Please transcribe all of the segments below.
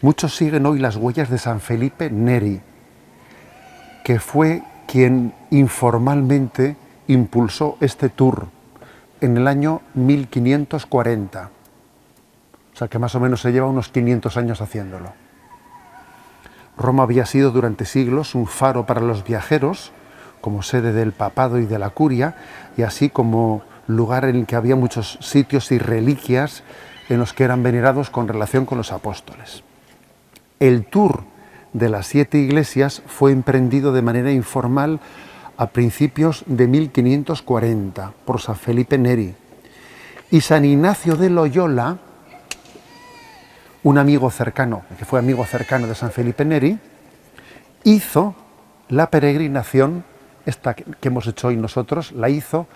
Muchos siguen hoy las huellas de San Felipe Neri, que fue quien informalmente impulsó este tour en el año 1540. O sea que más o menos se lleva unos 500 años haciéndolo. Roma había sido durante siglos un faro para los viajeros, como sede del papado y de la curia, y así como lugar en el que había muchos sitios y reliquias en los que eran venerados con relación con los apóstoles. El tour de las 7 iglesias fue emprendido de manera informal a principios de 1540 por San Felipe Neri. Y San Ignacio de Loyola, un amigo cercano, que fue amigo cercano de San Felipe Neri, hizo la peregrinación, esta que hemos hecho hoy nosotros, la hizo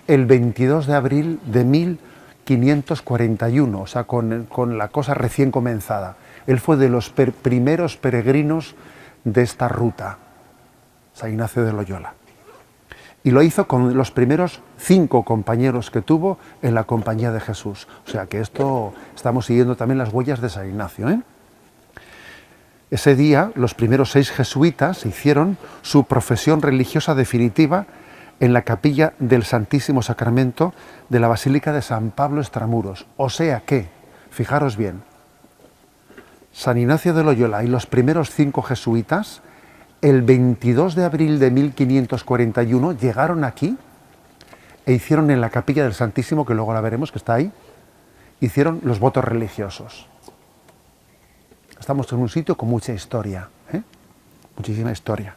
el 22 de abril de 1541, o sea, con la cosa recién comenzada. Él fue de los primeros peregrinos de esta ruta, San Ignacio de Loyola. Y lo hizo con los primeros 5 compañeros que tuvo en la Compañía de Jesús. O sea que esto, estamos siguiendo también las huellas de San Ignacio, ¿eh? Ese día, los primeros 6 jesuitas hicieron su profesión religiosa definitiva en la capilla del Santísimo Sacramento de la Basílica de San Pablo Extramuros. O sea que, fijaros bien, San Ignacio de Loyola y los primeros 5 jesuitas, el 22 de abril de 1541 llegaron aquí e hicieron en la capilla del Santísimo, que luego la veremos, que está ahí, hicieron los votos religiosos. Estamos en un sitio con mucha historia, muchísima historia.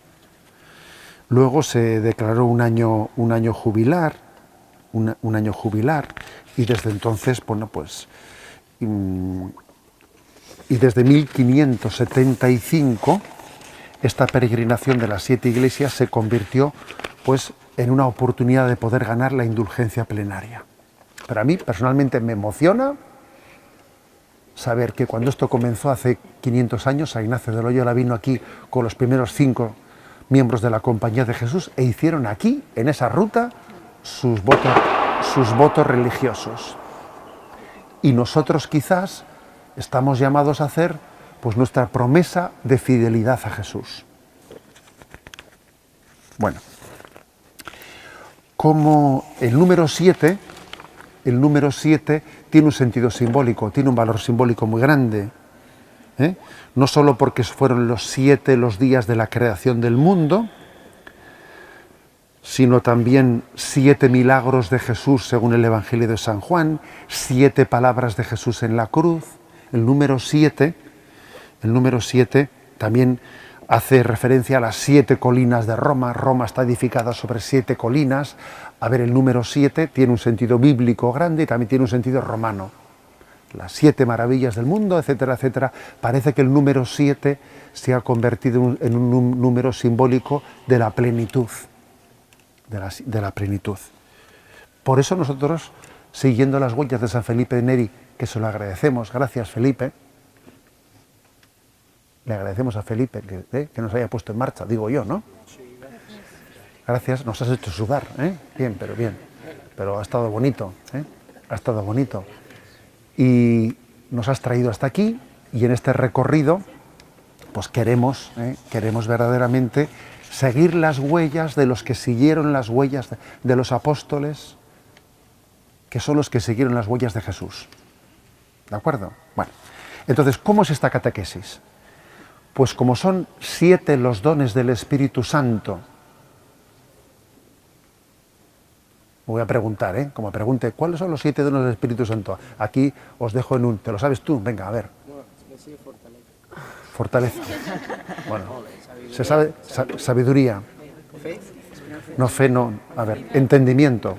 Luego se declaró un año jubilar, un año jubilar, y desde entonces, bueno, pues, y desde 1575 esta peregrinación de las 7 iglesias se convirtió, pues, en una oportunidad de poder ganar la indulgencia plenaria. Para mí, personalmente, me emociona saber que cuando esto comenzó hace 500 años, San Ignacio de Loyola vino aquí con los primeros 5 miembros de la Compañía de Jesús e hicieron aquí, en esa ruta, sus votos religiosos. Y nosotros quizás estamos llamados a hacer, pues, nuestra promesa de fidelidad a Jesús. Bueno, como el número 7 tiene un sentido simbólico, tiene un valor simbólico muy grande, no solo porque fueron los 7 los días de la creación del mundo, sino también 7 milagros de Jesús según el Evangelio de San Juan, 7 palabras de Jesús en la cruz. El número 7 también hace referencia a las 7 colinas de Roma. Roma está edificada sobre 7 colinas. A ver, el número 7 tiene un sentido bíblico grande y también tiene un sentido romano. Las 7 maravillas del mundo, etcétera, etcétera. Parece que el número 7 se ha convertido en un número simbólico de la plenitud. De la plenitud. Por eso nosotros, siguiendo las huellas de San Felipe Neri, que se lo agradecemos, gracias Felipe, le agradecemos a Felipe que nos haya puesto en marcha, digo yo, ¿no? Gracias, nos has hecho sudar, bien, pero ha estado bonito, ha estado bonito. Y nos has traído hasta aquí, y en este recorrido, pues queremos verdaderamente seguir las huellas de los que siguieron las huellas de los apóstoles, que son los que siguieron las huellas de Jesús. ¿De acuerdo? Bueno, entonces, ¿cómo es esta catequesis? Pues como son 7 los dones del Espíritu Santo, voy a preguntar, como pregunte, ¿cuáles son los 7 dones del Espíritu Santo? Aquí os dejo en un, ¿te lo sabes tú? Venga, a ver. Fortaleza. Bueno, se sabe sabiduría. No, fe no. A ver, entendimiento.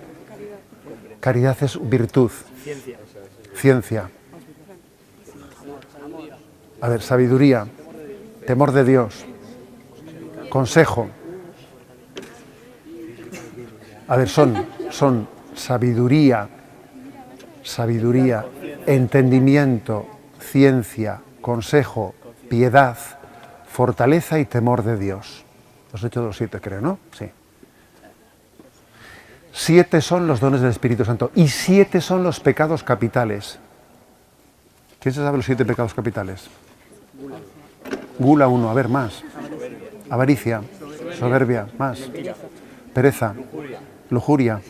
Caridad es virtud. Ciencia. A ver, sabiduría. Temor de Dios. Consejo. A ver, son sabiduría, entendimiento, ciencia, consejo, piedad, fortaleza y temor de Dios. Los he hecho los 7, creo, ¿no? Sí. 7 son los dones del Espíritu Santo y 7 son los pecados capitales. ¿Quién se sabe los 7 pecados capitales? Gula 1, a ver, más. Avaricia, soberbia, más. Pereza, lujuria.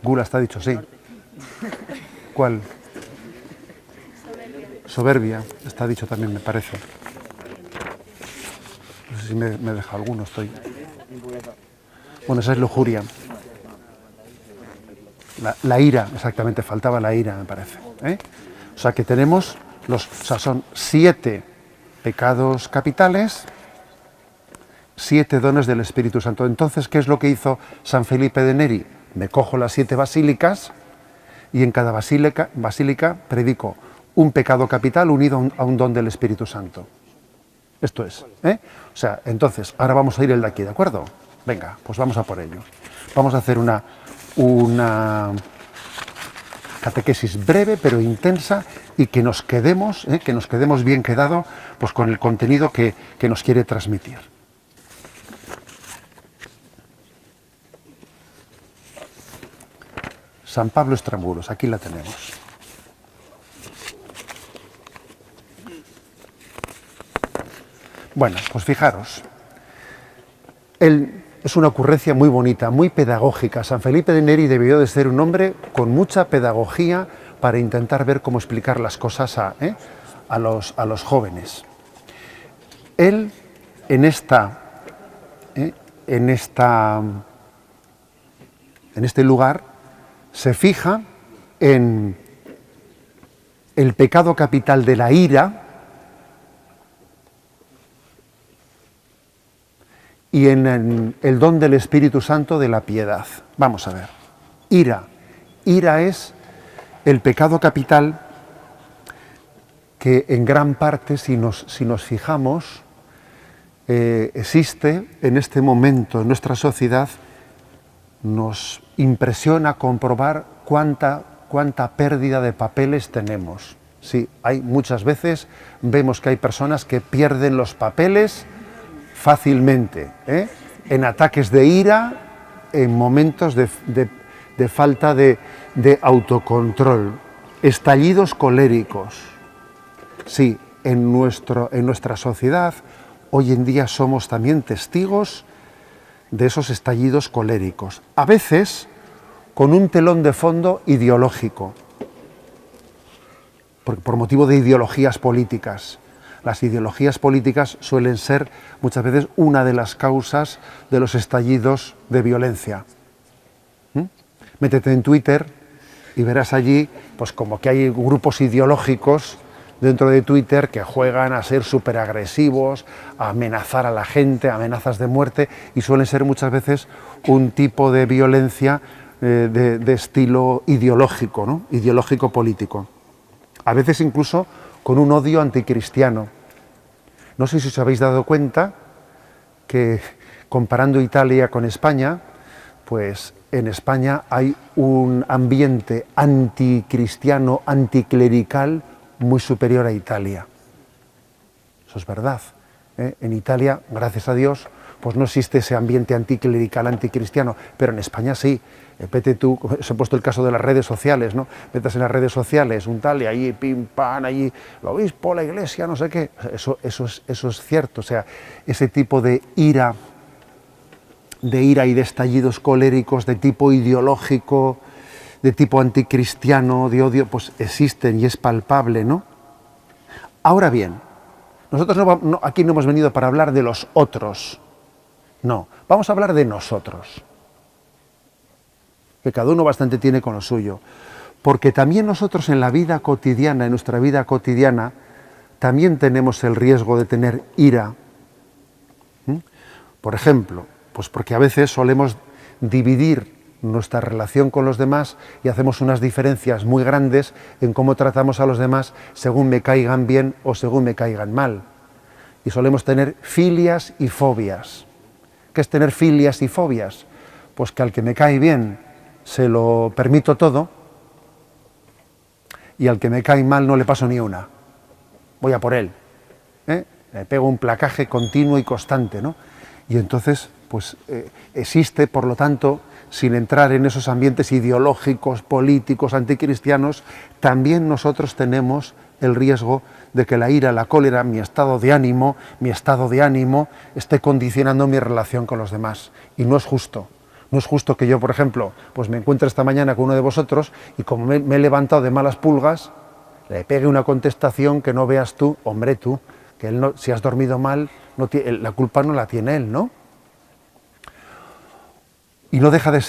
Gula está dicho, sí. ¿Cuál? Soberbia, está dicho también, me parece. No sé si me deja alguno, estoy. Bueno, esa es lujuria. La ira, exactamente, faltaba la ira, me parece. O sea que tenemos son 7 pecados capitales, 7 dones del Espíritu Santo. Entonces, ¿qué es lo que hizo San Felipe de Neri? Me cojo las 7 basílicas y en cada basílica predico un pecado capital unido a un don del Espíritu Santo. Esto es. O sea, entonces, ahora vamos a ir el de aquí, ¿de acuerdo? Venga, pues vamos a por ello. Vamos a hacer una catequesis breve pero intensa y que nos quedemos bien quedado pues, con el contenido que nos quiere transmitir. San Pablo Extramuros, aquí la tenemos. Bueno, pues fijaros, es una ocurrencia muy bonita, muy pedagógica. San Felipe de Neri debió de ser un hombre con mucha pedagogía para intentar ver cómo explicar las cosas a los jóvenes. Él, en este lugar, se fija en el pecado capital de la ira y en el don del Espíritu Santo de la piedad. Vamos a ver. Ira. Ira es el pecado capital que en gran parte, si nos fijamos, existe en este momento en nuestra sociedad. Nos impresiona comprobar cuánta pérdida de papeles tenemos. Sí, muchas veces vemos que hay personas que pierden los papeles fácilmente, en ataques de ira, en momentos de falta de autocontrol, estallidos coléricos. Sí, en nuestra sociedad hoy en día somos también testigos de esos estallidos coléricos, a veces con un telón de fondo ideológico, por motivo de ideologías políticas. Las ideologías políticas suelen ser muchas veces una de las causas de los estallidos de violencia. Métete en Twitter y verás allí pues como que hay grupos ideológicos dentro de Twitter que juegan a ser súper agresivos, a amenazar a la gente, amenazas de muerte, y suelen ser muchas veces un tipo de violencia de estilo ideológico, ¿no? Ideológico político. A veces incluso con un odio anticristiano. No sé si os habéis dado cuenta que, comparando Italia con España, pues en España hay un ambiente anticristiano, anticlerical, muy superior a Italia. Eso es verdad. En Italia, gracias a Dios, pues no existe ese ambiente anticlerical, anticristiano, pero en España sí. Vete tú, os he puesto el caso de las redes sociales, ¿no? Metas en las redes sociales, un tal, y ahí pim, pam, allí, el obispo, la iglesia, no sé qué. Eso es cierto. O sea, ese tipo de ira y de estallidos coléricos de tipo ideológico, de tipo anticristiano, de odio, pues existen y es palpable, ¿no? Ahora bien, nosotros aquí no hemos venido para hablar de los otros. No, vamos a hablar de nosotros. Que cada uno bastante tiene con lo suyo. Porque también nosotros en la vida cotidiana, en nuestra vida cotidiana, también tenemos el riesgo de tener ira. Por ejemplo, pues porque a veces solemos dividir nuestra relación con los demás y hacemos unas diferencias muy grandes en cómo tratamos a los demás según me caigan bien o según me caigan mal. Y solemos tener filias y fobias. ¿Qué es tener filias y fobias? Pues que al que me cae bien se lo permito todo y al que me cae mal no le paso ni una. Voy a por él. Le pego un placaje continuo y constante, ¿no? Y entonces, pues existe, por lo tanto, sin entrar en esos ambientes ideológicos, políticos, anticristianos, también nosotros tenemos el riesgo de que la ira, la cólera, mi estado de ánimo esté condicionando mi relación con los demás. Y no es justo. No es justo que yo, por ejemplo, pues me encuentre esta mañana con uno de vosotros y como me he levantado de malas pulgas, le pegue una contestación que no veas tú, hombre tú, que él no, si has dormido mal, la culpa no la tiene él, ¿no? Y no deja de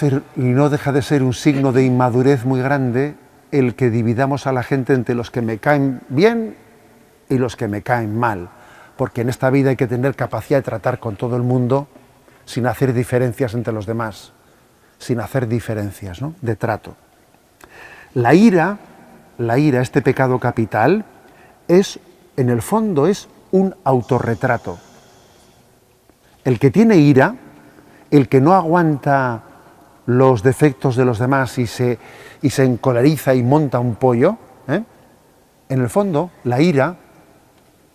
ser un signo de inmadurez muy grande el que dividamos a la gente entre los que me caen bien y los que me caen mal, porque en esta vida hay que tener capacidad de tratar con todo el mundo sin hacer diferencias entre los demás, sin hacer diferencias, ¿no?, de trato. La ira, este pecado capital, en el fondo es un autorretrato. El que tiene ira, el que no aguanta los defectos de los demás y se encoleriza y monta un pollo, en el fondo la ira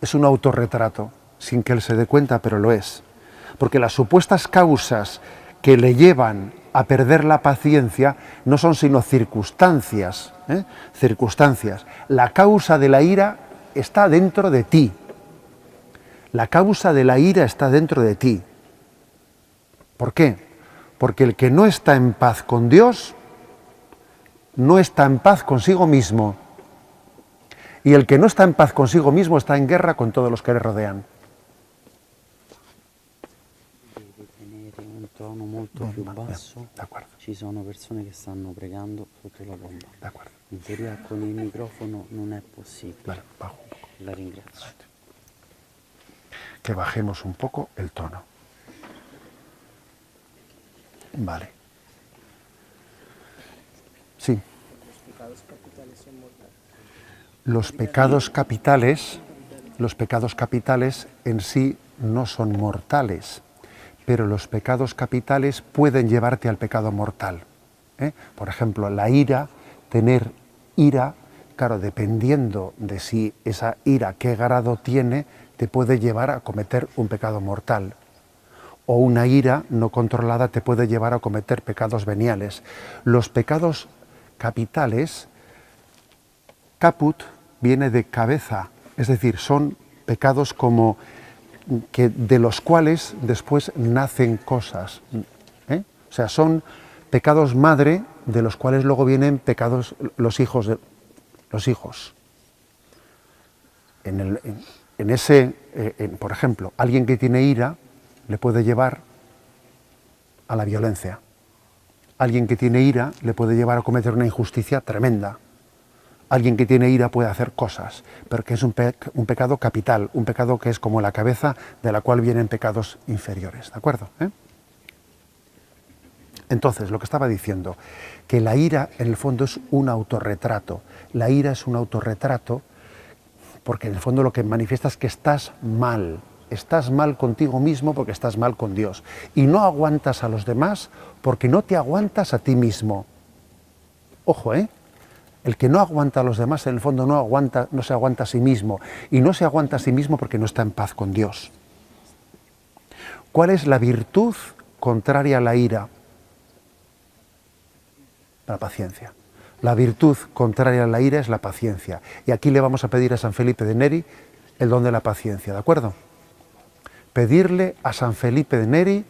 es un autorretrato, sin que él se dé cuenta, pero lo es. Porque las supuestas causas que le llevan a perder la paciencia no son sino circunstancias, circunstancias. La causa de la ira está dentro de ti. La causa de la ira está dentro de ti. ¿Por qué? Porque el que no está en paz con Dios, no está en paz consigo mismo. Y el que no está en paz consigo mismo está en guerra con todos los que le rodean. Devi tenere un tono molto più basso. Ci sono persone che stanno pregando sotto la bomba. In teoria con il microfono non è possibile. La ringrazio. Que bajemos un poco el tono. Vale. Sí. Los pecados capitales en sí no son mortales, pero los pecados capitales pueden llevarte al pecado mortal. Por ejemplo, la ira, tener ira, claro, dependiendo de si esa ira qué grado tiene, te puede llevar a cometer un pecado mortal. O una ira no controlada te puede llevar a cometer pecados veniales. Los pecados capitales, caput, viene de cabeza, es decir, son pecados como que de los cuales después nacen cosas. O sea, son pecados madre de los cuales luego vienen pecados los hijos. Por ejemplo, alguien que tiene ira le puede llevar a la violencia. Alguien que tiene ira le puede llevar a cometer una injusticia tremenda. Alguien que tiene ira puede hacer cosas, pero que es un pecado capital, un pecado que es como la cabeza de la cual vienen pecados inferiores. ¿De acuerdo? Entonces, lo que estaba diciendo, que la ira en el fondo es un autorretrato. La ira es un autorretrato porque en el fondo lo que manifiesta es que estás mal. Estás mal contigo mismo porque estás mal con Dios. Y no aguantas a los demás porque no te aguantas a ti mismo. Ojo, el que no aguanta a los demás en el fondo no se aguanta a sí mismo. Y no se aguanta a sí mismo porque no está en paz con Dios. ¿Cuál es la virtud contraria a la ira? La paciencia. La virtud contraria a la ira es la paciencia. Y aquí le vamos a pedir a San Felipe de Neri el don de la paciencia, ¿de acuerdo? Pedirle a San Felipe de Neri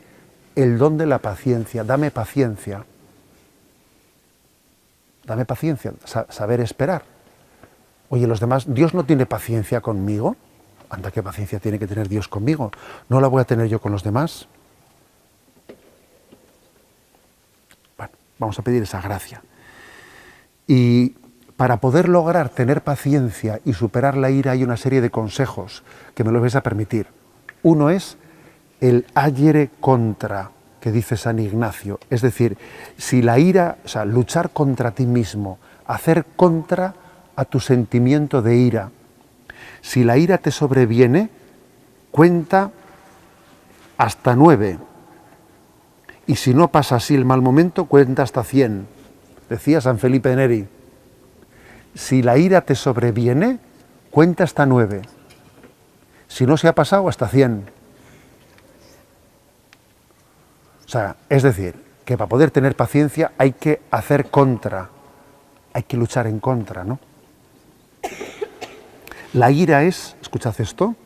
el don de la paciencia. Dame paciencia. Dame paciencia, saber esperar. Oye, los demás, ¿Dios no tiene paciencia conmigo? Anda, ¿qué paciencia tiene que tener Dios conmigo? ¿No la voy a tener yo con los demás? Bueno, vamos a pedir esa gracia. Y para poder lograr tener paciencia y superar la ira hay una serie de consejos que me lo vais a permitir. Uno es el agere contra, que dice San Ignacio. Es decir, si la ira, o sea, luchar contra ti mismo, hacer contra a tu sentimiento de ira. Si la ira te sobreviene, cuenta hasta 9. Y si no pasa así el mal momento, cuenta hasta 100. Decía San Felipe de Neri. Si la ira te sobreviene, cuenta hasta 9. Si no se ha pasado, hasta 100. O sea, es decir, que para poder tener paciencia hay que hacer contra, hay que luchar en contra, ¿no? La ira es, escuchad esto,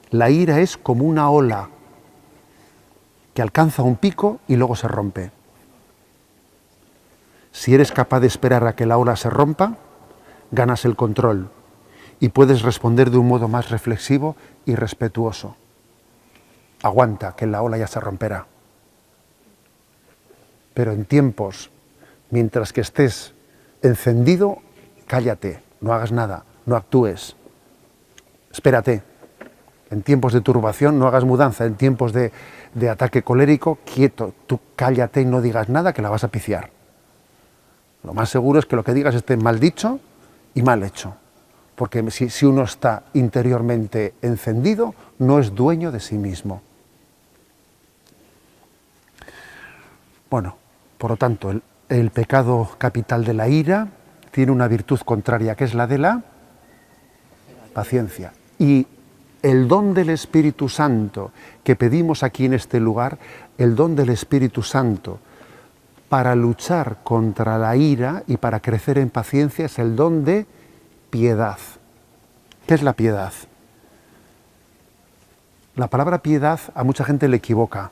la ira es como una ola que alcanza un pico y luego se rompe. Si eres capaz de esperar a que la ola se rompa, ganas el control y puedes responder de un modo más reflexivo y respetuoso. Aguanta, que la ola ya se romperá. Pero en tiempos, mientras que estés encendido, cállate, no hagas nada, no actúes. Espérate. En tiempos de turbación no hagas mudanza, en tiempos de ataque colérico, quieto, tú cállate y no digas nada, que la vas a piciar. Lo más seguro es que lo que digas esté mal dicho y mal hecho, porque si uno está interiormente encendido, no es dueño de sí mismo. Bueno, por lo tanto, el pecado capital de la ira tiene una virtud contraria, que es la de la paciencia. Y el don del Espíritu Santo que pedimos aquí en este lugar, el don del Espíritu Santo para luchar contra la ira y para crecer en paciencia, es el don de piedad. ¿Qué es la piedad? La palabra piedad a mucha gente le equivoca.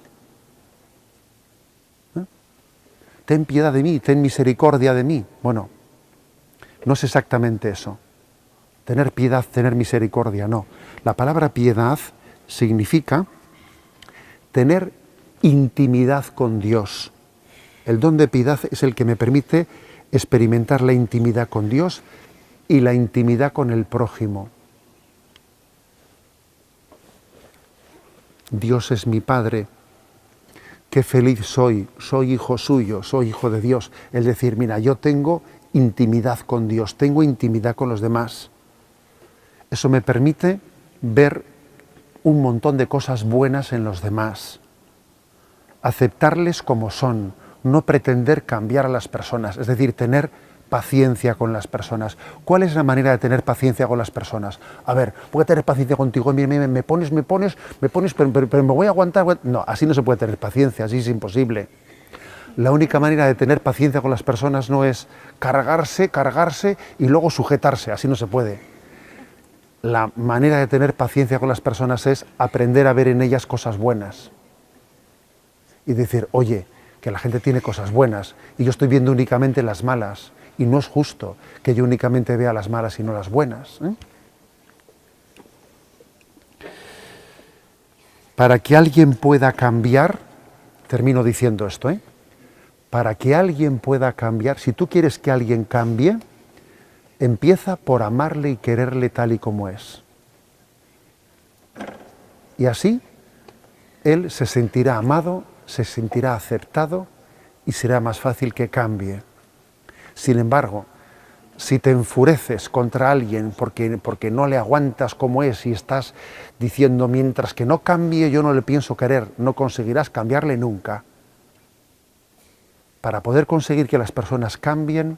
Ten piedad de mí, ten misericordia de mí. Bueno, no es exactamente eso. Tener piedad, tener misericordia, no. La palabra piedad significa tener intimidad con Dios. El don de piedad es el que me permite experimentar la intimidad con Dios y la intimidad con el prójimo. Dios es mi Padre, qué feliz soy hijo suyo, soy hijo de Dios. Es decir, mira, yo tengo intimidad con Dios, tengo intimidad con los demás. Eso me permite ver un montón de cosas buenas en los demás, aceptarles como son, no pretender cambiar a las personas, es decir, tener paciencia con las personas. ¿Cuál es la manera de tener paciencia con las personas? A ver, voy a tener paciencia contigo, me pones, pero me voy a aguantar. No, así no se puede tener paciencia, así es imposible. La única manera de tener paciencia con las personas no es cargarse y luego sujetarse, así no se puede. La manera de tener paciencia con las personas es aprender a ver en ellas cosas buenas. Y decir, oye, que la gente tiene cosas buenas y yo estoy viendo únicamente las malas. Y no es justo que yo únicamente vea las malas y no las buenas. Para que alguien pueda cambiar, termino diciendo esto, para que alguien pueda cambiar, si tú quieres que alguien cambie, empieza por amarle y quererle tal y como es. Y así, él se sentirá amado, se sentirá aceptado y será más fácil que cambie. Sin embargo, si te enfureces contra alguien porque no le aguantas como es y estás diciendo mientras que no cambie yo no le pienso querer, no conseguirás cambiarle nunca. Para poder conseguir que las personas cambien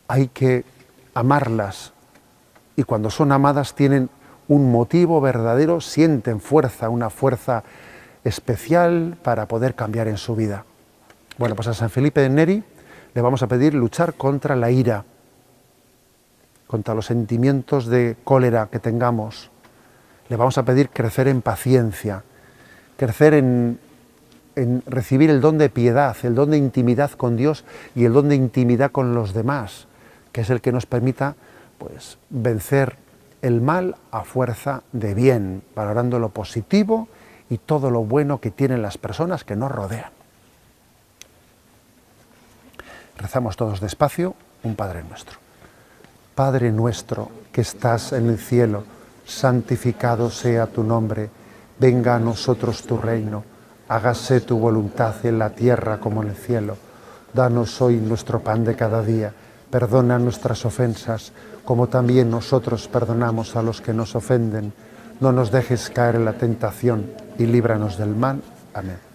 hay que amarlas y cuando son amadas tienen un motivo verdadero, sienten fuerza, una fuerza especial para poder cambiar en su vida. Bueno, pues a San Felipe de Neri le vamos a pedir luchar contra la ira, contra los sentimientos de cólera que tengamos. Le vamos a pedir crecer en paciencia, crecer en recibir el don de piedad, el don de intimidad con Dios y el don de intimidad con los demás, que es el que nos permita pues, vencer el mal a fuerza de bien, valorando lo positivo y todo lo bueno que tienen las personas que nos rodean. Rezamos todos despacio un Padre Nuestro. Padre nuestro que estás en el cielo, santificado sea tu nombre, venga a nosotros tu reino, hágase tu voluntad en la tierra como en el cielo. Danos hoy nuestro pan de cada día, perdona nuestras ofensas, como también nosotros perdonamos a los que nos ofenden. No nos dejes caer en la tentación y líbranos del mal. Amén.